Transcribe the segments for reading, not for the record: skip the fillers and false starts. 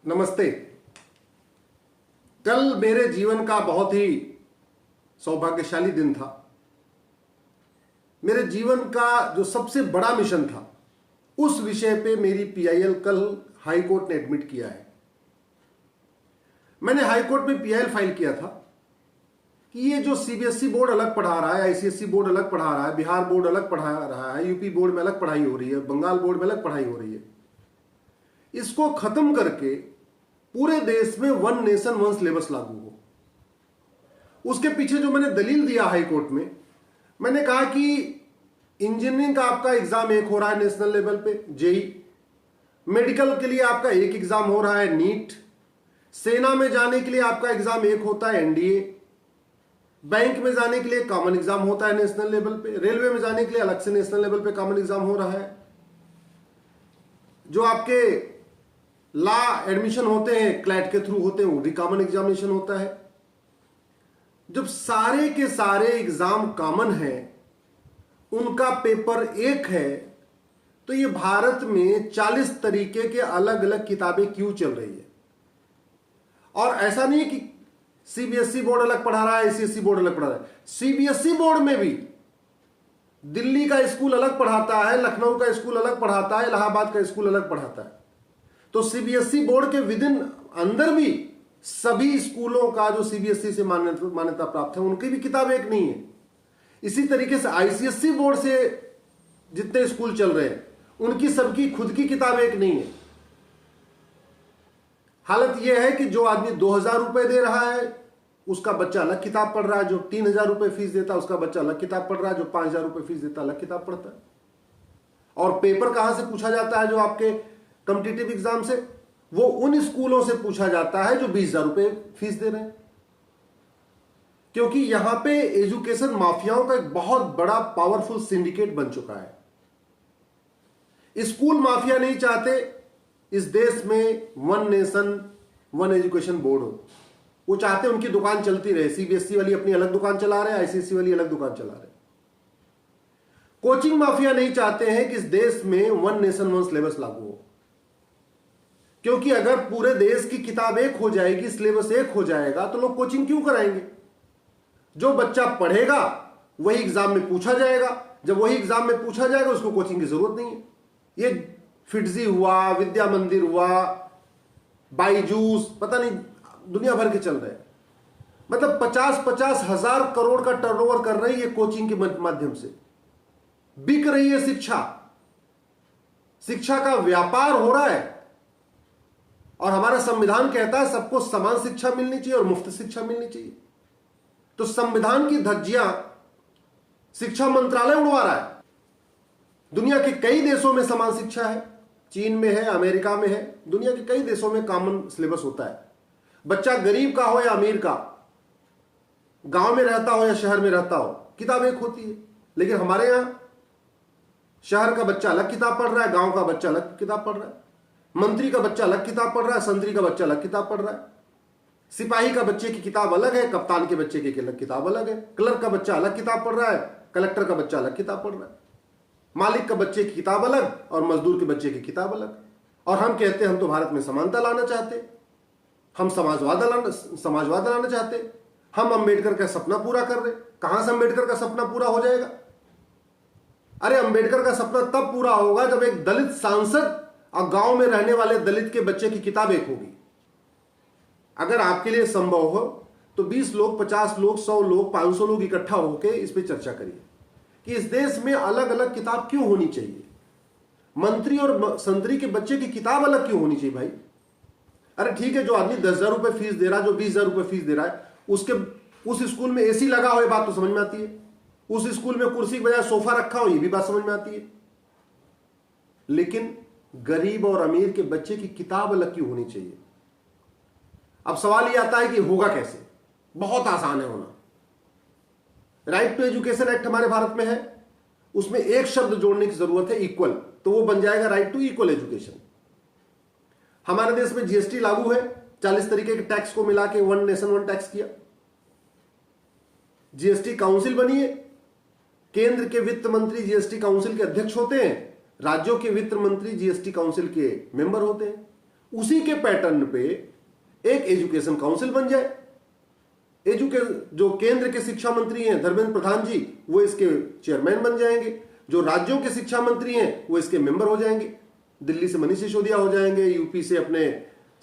नमस्ते। कल मेरे जीवन का बहुत ही सौभाग्यशाली दिन था। मेरे जीवन का जो सबसे बड़ा मिशन था उस विषय पे मेरी पीआईएल कल हाई कोर्ट ने एडमिट किया है। मैंने हाई कोर्ट में पीआईएल फाइल किया था कि ये जो सीबीएसई बोर्ड अलग पढ़ा रहा है, आईसीएसई बोर्ड अलग पढ़ा रहा है, बिहार बोर्ड अलग पढ़ा रहा है, यूपी बोर्ड में अलग पढ़ाई हो रही है, बंगाल बोर्ड में अलग पढ़ाई हो रही है, इसको खत्म करके पूरे देश में वन नेशन वन सिलेबस लागू हो। उसके पीछे जो मैंने दलील दिया हाई कोर्ट में, मैंने कहा कि इंजीनियरिंग का आपका एग्जाम एक हो रहा है नेशनल लेवल पे जेई, मेडिकल के लिए आपका एक एग्जाम हो रहा है नीट, सेना में जाने के लिए आपका एग्जाम एक होता है एनडीए, बैंक में जाने के लिए कॉमन एग्जाम होता है नेशनल लेवल पे, रेलवे में जाने के लिए अलग से नेशनल लेवल पे कॉमन एग्जाम हो रहा है, जो आपके लॉ एडमिशन होते हैं क्लैट के थ्रू होते हैं वो भी कॉमन एग्जामिनेशन होता है। जब सारे के सारे एग्जाम कॉमन है, उनका पेपर एक है, तो ये भारत में 40 तरीके के अलग अलग किताबें क्यों चल रही है? और ऐसा नहीं कि सीबीएसई बोर्ड अलग पढ़ा रहा है, आईसीएसई बोर्ड अलग पढ़ा रहा है। सीबीएसई बोर्ड में भी दिल्ली का स्कूल अलग पढ़ाता है, लखनऊ का स्कूल अलग पढ़ाता है, इलाहाबाद का स्कूल अलग पढ़ाता है। तो सीबीएसई बोर्ड के विदिन अंदर भी सभी स्कूलों का जो सीबीएसई से मान्यता प्राप्त है उनकी भी किताब एक नहीं है। इसी तरीके से आईसीएसई बोर्ड से जितने स्कूल चल रहे हैं उनकी सबकी खुद की किताब एक नहीं है। हालत यह है कि जो आदमी 2000 रुपए दे रहा है उसका बच्चा अलग किताब पढ़ रहा है, जो 3000 रुपए फीस देता है उसका बच्चा अलग किताब पढ़ रहा है, जो 5000 रुपए फीस देता है अलग किताब पढ़ता है। और पेपर कहां से पूछा जाता है? जो आपके कॉम्पिटिटिव एग्जाम से, वो उन स्कूलों से पूछा जाता है जो 20,000 रुपए फीस दे रहे हैं। क्योंकि यहां पे एजुकेशन माफियाओं का एक बहुत बड़ा पावरफुल सिंडिकेट बन चुका है। स्कूल माफिया नहीं चाहते इस देश में one nation one education board हो। वो चाहते उनकी दुकान चलती रहे। सीबीएसई वाली अपनी अलग दुकान चला रहे हैं, आईसीएसई वाली अलग दुकान चला रहे हैं। कोचिंग माफिया नहीं चाहते हैं कि इस देश में वन नेशन वन सिलेबस लागू हो, क्योंकि अगर पूरे देश की किताब एक हो जाएगी, सिलेबस एक हो जाएगा, तो लोग कोचिंग क्यों कराएंगे? जो बच्चा पढ़ेगा वही एग्जाम में पूछा जाएगा। जब वही एग्जाम में पूछा जाएगा उसको कोचिंग की जरूरत नहीं है। ये फिटजी हुआ, विद्या मंदिर हुआ, बाईजूस, पता नहीं दुनिया भर के चल रहे हैं। मतलब 50-50 हजार करोड़ का टर्नओवर कर रही है कोचिंग के माध्यम से। बिक रही है शिक्षा, शिक्षा का व्यापार हो रहा है। और हमारा संविधान कहता है सबको समान शिक्षा मिलनी चाहिए और मुफ्त शिक्षा मिलनी चाहिए। तो संविधान की धज्जियां शिक्षा मंत्रालय उड़वा रहा है। दुनिया के कई देशों में समान शिक्षा है, चीन में है, अमेरिका में है, दुनिया के कई देशों में कॉमन सिलेबस होता है। बच्चा गरीब का हो या अमीर का, गांव में रहता हो या शहर में रहता हो, किताब एक होती है। लेकिन हमारे यहां शहर का बच्चा अलग किताब पढ़ रहा है, गांव का बच्चा अलग किताब पढ़ रहा है, मंत्री का बच्चा अलग किताब पढ़ रहा है, संतरी का बच्चा अलग किताब पढ़ रहा है, सिपाही का बच्चे की किताब अलग है, कप्तान के बच्चे की अलग किताब अलग है, क्लर्क का बच्चा अलग किताब पढ़ रहा है, कलेक्टर का बच्चा अलग किताब पढ़ रहा है, मालिक का बच्चे की किताब अलग और मजदूर के बच्चे की किताब अलग। और हम कहते हैं हम तो भारत में समानता लाना चाहते, हम समाजवाद लाना चाहते, हम अंबेडकर का सपना पूरा कर रहे। कहां से अंबेडकर का सपना पूरा हो जाएगा? अरे अंबेडकर का सपना तब पूरा होगा जब एक दलित सांसद और गांव में रहने वाले दलित के बच्चे की किताब एक होगी। अगर आपके लिए संभव हो तो 20 लोग, 50 लोग, 100 लोग, 500 लोग इकट्ठा होकर इस पर चर्चा करिए कि इस देश में अलग अलग किताब क्यों होनी चाहिए। मंत्री और संतरी के बच्चे की किताब अलग क्यों होनी चाहिए भाई? अरे ठीक है, जो आदमी 10,000 रुपए फीस दे रहा है, जो 20,000 रुपए फीस दे रहा है, उसके उस स्कूल में एसी लगा हो, ये बात तो समझ में आती है। उस स्कूल में कुर्सी के बजाय सोफा रखा हो, ये भी बात समझ में आती है। लेकिन गरीब और अमीर के बच्चे की किताब अलग क्यों होनी चाहिए? अब सवाल यह आता है कि होगा कैसे? बहुत आसान है होना। राइट टू एजुकेशन एक्ट हमारे भारत में है, उसमें एक शब्द जोड़ने की जरूरत है, इक्वल, तो वो बन जाएगा राइट टू इक्वल एजुकेशन। हमारे देश में जीएसटी लागू है, 40 तरीके के टैक्स को मिला के वन नेशन वन टैक्स किया। जीएसटी काउंसिल बनी है, केंद्र के वित्त मंत्री जीएसटी काउंसिल के अध्यक्ष होते हैं, राज्यों के वित्त मंत्री जीएसटी काउंसिल के मेंबर होते हैं। उसी के पैटर्न पे एक एजुकेशन काउंसिल बन जाए। जो केंद्र के शिक्षा मंत्री हैं धर्मेंद्र प्रधान जी, वो इसके चेयरमैन बन जाएंगे। जो राज्यों के शिक्षा मंत्री हैं वो इसके मेंबर हो जाएंगे। दिल्ली से मनीष सिसोदिया हो जाएंगे, यूपी से अपने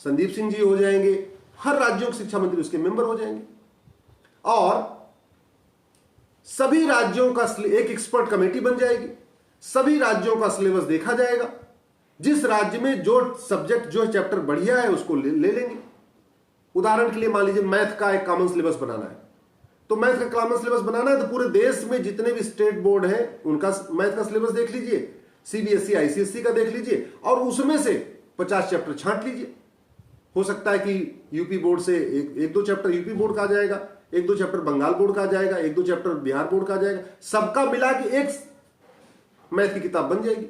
संदीप सिंह जी हो जाएंगे, हर राज्यों के शिक्षा मंत्री उसके मेंबर हो जाएंगे। और सभी राज्यों का एक एक्सपर्ट कमेटी बन जाएगी, सभी राज्यों का सिलेबस देखा जाएगा, जिस राज्य में जो सब्जेक्ट जो चैप्टर बढ़िया है उसको ले लेंगे। उदाहरण के लिए मान लीजिए मैथ का एक कॉमन सिलेबस बनाना है, तो मैथ का कॉमन सिलेबस बनाना है तो पूरे देश में जितने भी स्टेट बोर्ड हैं उनका मैथ का सिलेबस देख लीजिए, सीबीएसई आईसीएसई का देख लीजिए और उसमें से 50 चैप्टर छांट लीजिए। हो सकता है कि यूपी बोर्ड से एक दो चैप्टर यूपी बोर्ड का आ जाएगा, एक दो चैप्टर बंगाल बोर्ड का आ जाएगा, एक दो चैप्टर बिहार बोर्ड का आ जाएगा, सबका मिला के एक मैथ की किताब बन जाएगी।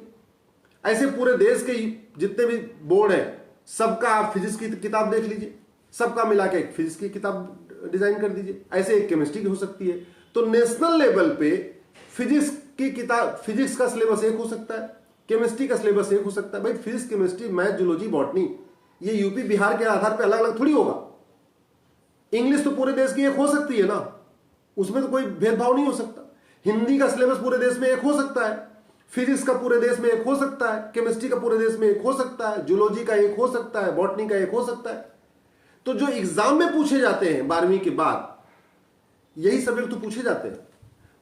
ऐसे पूरे देश के जितने भी बोर्ड हैं सबका आप फिजिक्स की किताब देख लीजिए, सबका मिला के एक फिजिक्स की किताब डिजाइन कर दीजिए। ऐसे एक केमिस्ट्री की हो सकती है। तो नेशनल लेवल पे फिजिक्स की किताब, फिजिक्स का सिलेबस एक हो सकता है, केमिस्ट्री का सिलेबस एक हो सकता है। भाई physics, chemistry, math, zoology, botany ये यूपी बिहार के आधार पर अलग अलग थोड़ी होगा। इंग्लिश तो पूरे देश की एक हो सकती है ना, उसमें तो कोई भेदभाव नहीं हो सकता। हिंदी का सिलेबस पूरे देश में एक हो सकता है, फिजिक्स का पूरे देश में एक हो सकता है, केमिस्ट्री का पूरे देश में एक हो सकता है, जूलॉजी का एक हो सकता है, बॉटनी का एक हो सकता है। तो जो एग्जाम में पूछे जाते हैं 12वीं के बाद, यही सब्जेक्ट तो पूछे जाते हैं।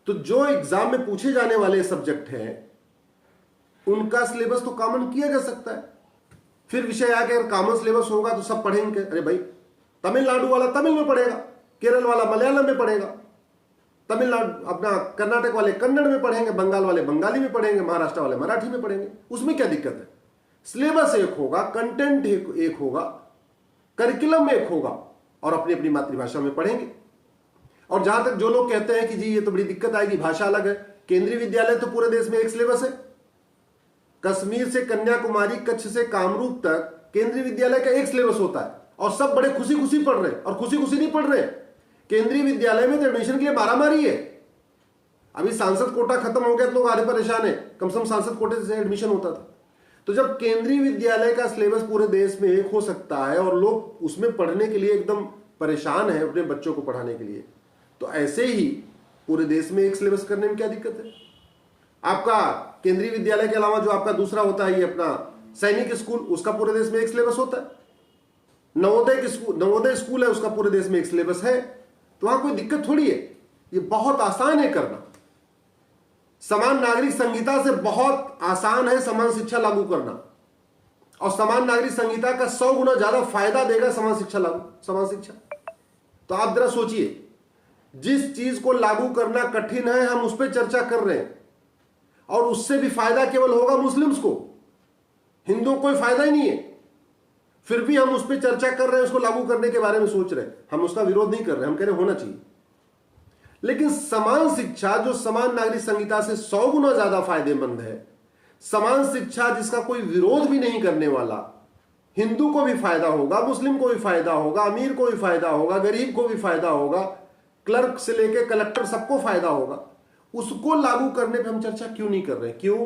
तो जो एग्जाम में पूछे जाने वाले सब्जेक्ट हैं उनका सिलेबस तो कॉमन किया जा सकता है। फिर विषय आके अगर कॉमन सिलेबस होगा तो सब पढ़ेंगे। अरे भाई तमिलनाडु वाला तमिल में पढ़ेगा, केरल वाला मलयालम में पढ़ेगा, तमिलनाडु अपना कर्नाटक वाले कन्नड़ में पढ़ेंगे, बंगाल वाले बंगाली में पढ़ेंगे, महाराष्ट्र वाले मराठी में पढ़ेंगे। उसमें क्या दिक्कत है? सिलेबस एक होगा, कंटेंट एक होगा, करिकुलम एक होगा और अपनी अपनी मातृभाषा में पढ़ेंगे। और जहां तक जो लोग कहते हैं कि जी ये तो बड़ी दिक्कत आएगी, भाषा अलग है, केंद्रीय विद्यालय तो पूरे देश में एक सिलेबस है। कश्मीर से कन्याकुमारी, कच्छ से कामरूप तक केंद्रीय विद्यालय का एक सिलेबस होता है और सब बड़े खुशी खुशी पढ़ रहे हैं। और खुशी खुशी नहीं पढ़ रहे, केंद्रीय विद्यालय में तो एडमिशन के लिए मारामारी है। अभी सांसद कोटा खत्म हो गया तो लोग आधे परेशान है, कम से कम सांसद कोटे से एडमिशन होता था। तो जब केंद्रीय विद्यालय का सिलेबस पूरे देश में एक हो सकता है और लोग उसमें पढ़ने के लिए एकदम परेशान है अपने बच्चों को पढ़ाने के लिए, तो ऐसे ही पूरे देश में एक सिलेबस करने में क्या दिक्कत है? आपका केंद्रीय विद्यालय के अलावा जो आपका दूसरा होता है ये अपना सैनिक स्कूल, उसका पूरे देश में एक सिलेबस होता है। नवोदय स्कूल है, उसका पूरे देश में एक सिलेबस है। तो वहां कोई दिक्कत थोड़ी है, ये बहुत आसान है करना। समान नागरिक संहिता से बहुत आसान है समान शिक्षा लागू करना, और समान नागरिक संहिता का 100 गुना ज्यादा फायदा देगा समान शिक्षा। तो आप जरा सोचिए, जिस चीज को लागू करना कठिन है हम उस पर चर्चा कर रहे हैं, और उससे भी फायदा केवल होगा मुस्लिम्स को, हिंदुओं को कोई फायदा ही नहीं है। फिर भी हम उस पर चर्चा कर रहे हैं, उसको लागू करने के बारे में सोच रहे हैं। हम उसका विरोध नहीं कर रहे, हम कह रहे होना चाहिए। लेकिन समान शिक्षा जो समान नागरिक संहिता से 100 गुना ज्यादा फायदेमंद है, समान शिक्षा जिसका कोई विरोध भी नहीं करने वाला, हिंदू को भी फायदा होगा, मुस्लिम को भी फायदा होगा, अमीर को भी फायदा होगा, गरीब को भी फायदा होगा, क्लर्क से लेकर कलेक्टर सबको फायदा होगा, उसको लागू करने पे हम चर्चा क्यों नहीं कर रहे? क्यों?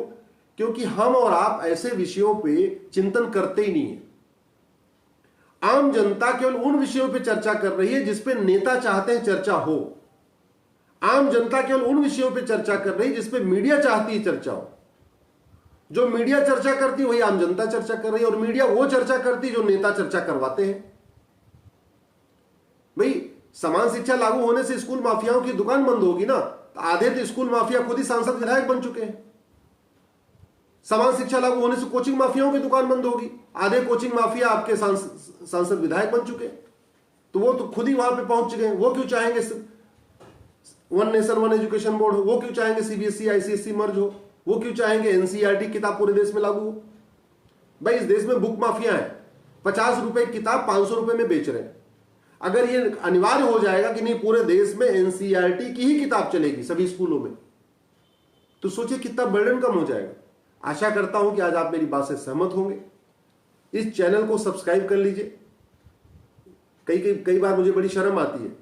क्योंकि हम और आप ऐसे विषयों पे चिंतन करते ही नहीं है। आम जनता केवल उन विषयों पे चर्चा कर रही है जिस पे नेता चाहते हैं चर्चा हो। आम जनता केवल उन विषयों पे चर्चा कर रही है जिस पे मीडिया चाहती है चर्चा हो। जो मीडिया चर्चा करती है वही आम जनता चर्चा कर रही है, और मीडिया वो चर्चा करती है जो नेता चर्चा करवाते हैं। भाई समान शिक्षा लागू होने से स्कूल माफियाओं की दुकान बंद होगी ना, तो आधे तो स्कूल माफिया खुद ही सांसद विधायक बन चुके हैं। समान शिक्षा लागू होने से कोचिंग माफियाओं की दुकान बंद होगी, आधे कोचिंग माफिया आपके सांसद विधायक बन चुके हैं। तो वो तो खुद ही वहां पे पहुंच चुके हैं। वो क्यों चाहेंगे one nation one education board हो? वो क्यों चाहेंगे सीबीएसई आईसीएसई मर्ज हो? वो क्यों चाहेंगे एनसीईआरटी किताब पूरे देश में लागू हो? भाई इस देश में बुक माफिया है, 50 रुपए की किताब 500 रुपए में बेच रहे हैं। अगर ये अनिवार्य हो जाएगा कि नहीं पूरे देश में एनसीईआरटी की ही किताब चलेगी सभी स्कूलों में, तो सोचिए कितना बर्डन कम हो जाएगा। आशा करता हूं कि आज आप मेरी बात से सहमत होंगे। इस चैनल को सब्सक्राइब कर लीजिए। कई बार मुझे बड़ी शर्म आती है,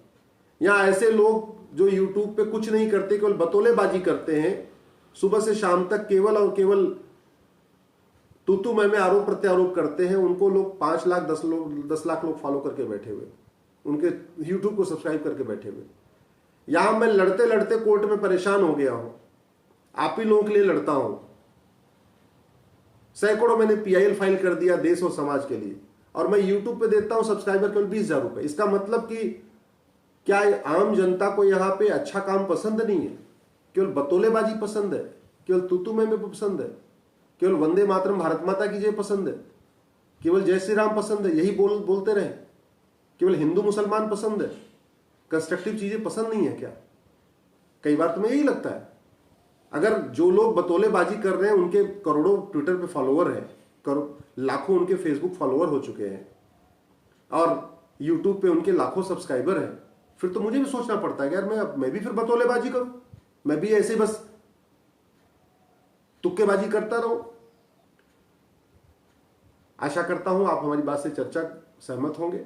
यहां ऐसे लोग जो यूट्यूब पे कुछ नहीं करते, केवल बतौलेबाजी करते हैं, सुबह से शाम तक केवल और केवल तू मैं आरोप प्रत्यारोप करते हैं, उनको लोग 5 लाख 10 लाख लोग फॉलो करके बैठे हुए, उनके यूट्यूब को सब्सक्राइब करके बैठे हुए। यहां मैं लड़ते लड़ते कोर्ट में परेशान हो गया हूं, आप ही लोगों के लिए लड़ता हूं। सैकड़ों मैंने पीआईएल फाइल कर दिया देश और समाज के लिए, और मैं यूट्यूब पे देता हूं सब्सक्राइबर केवल 20,000 रुपए। इसका मतलब कि क्या आम जनता को यहां पे अच्छा काम पसंद नहीं है, केवल बतौलेबाजी पसंद है, केवल तू मैं पसंद है, केवल वंदे मातरम भारत माता की जय पसंद है, केवल जय श्री राम पसंद है, यही बोलते रहे, केवल हिंदू मुसलमान पसंद है, कंस्ट्रक्टिव चीजें पसंद नहीं है क्या? कई बार तुम्हें यही लगता है। अगर जो लोग बतौलेबाजी कर रहे हैं उनके करोड़ों ट्विटर पे फॉलोवर हैं, लाखों उनके फेसबुक फॉलोवर हो चुके हैं, और यूट्यूब पे उनके लाखों सब्सक्राइबर हैं, फिर तो मुझे भी सोचना पड़ता है कि यार मैं भी फिर बतौलेबाजी करूं, मैं भी ऐसे बस तुक्केबाजी करता रहूं। आशा करता हूं आप हमारी बात से चर्चा सहमत होंगे।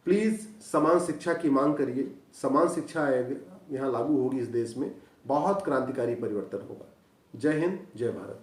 प्लीज समान शिक्षा की मांग करिए। समान शिक्षा यहां लागू होगी इस देश में, बहुत क्रांतिकारी परिवर्तन होगा। जय हिंद, जय भारत।